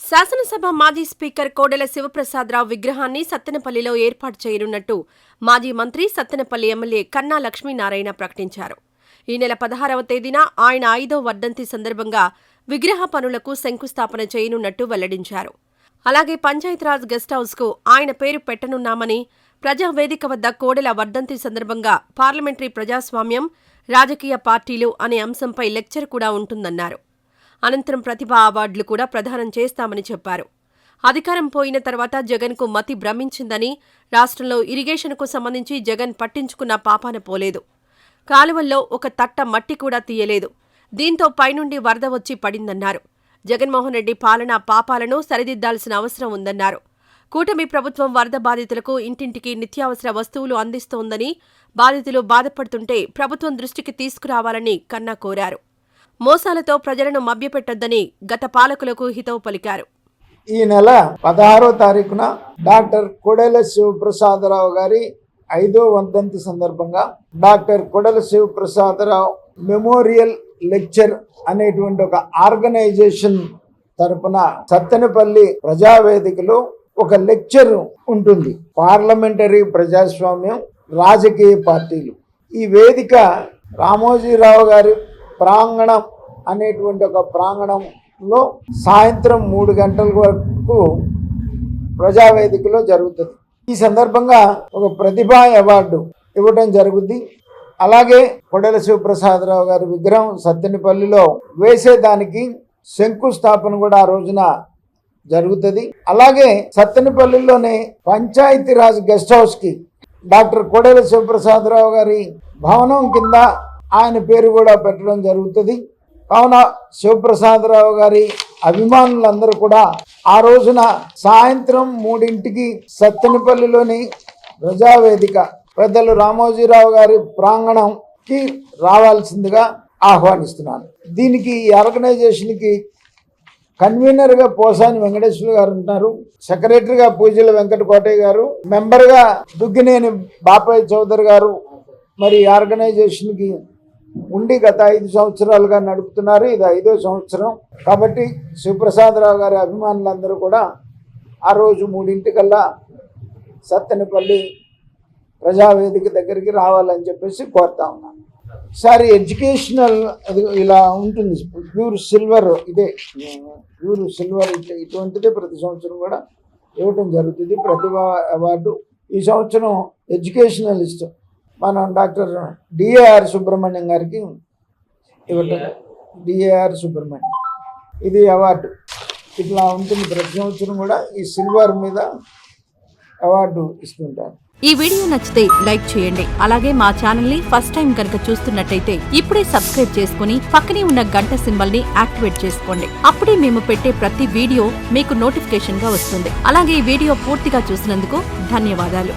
శాసనసభ మాజీ స్పీకర్ కోడెల శివప్రసాదరావు విగ్రహాన్ని సత్తెనపల్లిలో ఏర్పాటు చేయనున్నట్టు మాజీ మంత్రి సత్తెనపల్లి ఎమ్మెల్యే కన్నా లక్ష్మీనారాయణ ప్రకటించారు. ఈ నెల 16వ తేదీన ఆయన 5వ వర్ధంతి సందర్భంగా విగ్రహ పనులకు శంకుస్థాపన చేయనున్నట్టు వెల్లడించారు. అలాగే పంచాయతీరాజ్ గెస్ట్ హౌస్కు ఆయన పేరు పెట్టనున్నామని, ప్రజావేదిక వద్ద కోడెల వర్ధంతి సందర్భంగా పార్లమెంటరీ ప్రజాస్వామ్యం, రాజకీయ పార్టీలు అనే అంశంపై లెక్చర్ కూడా ఉంటుందన్నారు. అనంతరం ప్రతిభా అవార్డులు కూడా ప్రదానం చేస్తామని చెప్పారు. అధికారం పోయిన తర్వాత జగన్కు మతి భ్రమించిందని, రాష్ట్రంలో ఇరిగేషన్కు సంబంధించి జగన్ పట్టించుకున్న పాపాన పోలేదు. కాలువల్లో ఒక తట్ట మట్టి కూడా తీయలేదు. దీంతో పైనుండి వరద వచ్చి పడిందన్నారు. జగన్మోహన్ రెడ్డి పాలనా పాపాలను సరిదిద్దాల్సిన అవసరం ఉందన్నారు. కూటమి ప్రభుత్వం వరద బాధితులకు ఇంటింటికి నిత్యావసర వస్తువులు అందిస్తోందని, బాధితులు బాధపడుతుంటే ప్రభుత్వం దృష్టికి తీసుకురావాలని కన్నా కోరారు. మోసాలతో ప్రజలను మభ్యపెట్టొద్దని గత పాలకులకు హితవు పలికారు. ఈ నెల 16వ తారీఖున డాక్టర్ కోడెల శివప్రసాదరావు గారి 5వ వర్ధంతి సందర్భంగా doctor Kodela Siva Prasada Rao memorial lecture అనేటువంటి ఒక ఆర్గనైజేషన్ తరపున సత్తెనపల్లి ప్రజావేదికలో ఒక లెక్చర్ ఉంటుంది. పార్లమెంటరీ ప్రజాస్వామ్యం, రాజకీయ పార్టీలు. ఈ వేదిక రామోజీరావు గారి ప్రాంగణం అనేటువంటి ఒక ప్రాంగణంలో సాయంత్రం 3 గంటల వరకు ప్రజావేదికలో జరుగుతుంది. ఈ సందర్భంగా ఒక ప్రతిభా అవార్డు ఇవ్వడం జరుగుద్ది. అలాగే కోడెల శివప్రసాదరావు గారి విగ్రహం సత్తెనపల్లిలో వేసేదానికి శంకుస్థాపన కూడా ఆ రోజున జరుగుతుంది. అలాగే సత్తెనపల్లిలోనే పంచాయతీరాజ్ గెస్ట్ హౌస్కి డాక్టర్ కోడెల శివప్రసాదరావు గారి భవనం కింద ఆయన పేరు కూడా పెట్టడం జరుగుతుంది. కావున శివప్రసాదరావు గారి అభిమానులందరూ కూడా ఆ రోజున సాయంత్రం 3ంటికి సత్తెనపల్లిలోని ప్రజావేదిక పెద్దలు రామోజీరావు గారి ప్రాంగణంకి రావాల్సిందిగా ఆహ్వానిస్తున్నాను. దీనికి ఈ ఆర్గనైజేషన్కి కన్వీనర్గా పోసాని వెంకటేశ్వర గారు ఉంటారు, సెక్రటరీగా పూజల వెంకట కోటయ్య గారు, మెంబర్గా దుగ్గినేని బాపయ్య చౌదరి గారు మరి ఆర్గనైజేషన్కి ఉండి గత 5 సంవత్సరాలుగా నడుపుతున్నారు. ఇది 5వ సంవత్సరం. కాబట్టి శివప్రసాదరావు గారి అభిమానులందరూ కూడా ఆ రోజు 3ంటికల్లా సత్తెనపల్లి ప్రజావేదిక దగ్గరికి రావాలని చెప్పేసి కోరుతా ఉన్నాను. సార్ ఎడ్యుకేషనల్ ఇలా ఉంటుంది. ప్యూర్ సిల్వర్, ఇదే ప్యూర్ సిల్వర్ ఇటువంటిదే ప్రతి సంవత్సరం కూడా ఇవ్వటం జరుగుతుంది. ప్రతిభా అవార్డు ఈ సంవత్సరం ఎడ్యుకేషనలిస్ట్ మనం డాక్టర్ డిఏఆర్ సుబ్రహ్మణ్యం గారికి ఇవ్వటం. డిఏఆర్ సుబ్రహ్మణ్యం ఇది అవార్డు ఇట్లా ఉంటుంది. ప్రతి సంవత్సరం కూడా ఈ సిల్వర్ మీద అవార్డు ఇస్తుంటారు. ఈ వీడియో నచ్చితే లైక్ చేయండి. అలాగే మా ఛానల్ ని ఫస్ట్ టైం కనుక చూస్తున్నట్టయితే ఇప్పుడే సబ్స్క్రైబ్ చేసుకుని పక్కనే ఉన్న గంట సింబల్ ని యాక్టివేట్ చేసుకోండి. అప్పుడే మేము పెట్టే ప్రతి వీడియో మీకు నోటిఫికేషన్ గా వస్తుంది. అలాగే ఈ వీడియో పూర్తిగా చూసినందుకు ధన్యవాదాలు.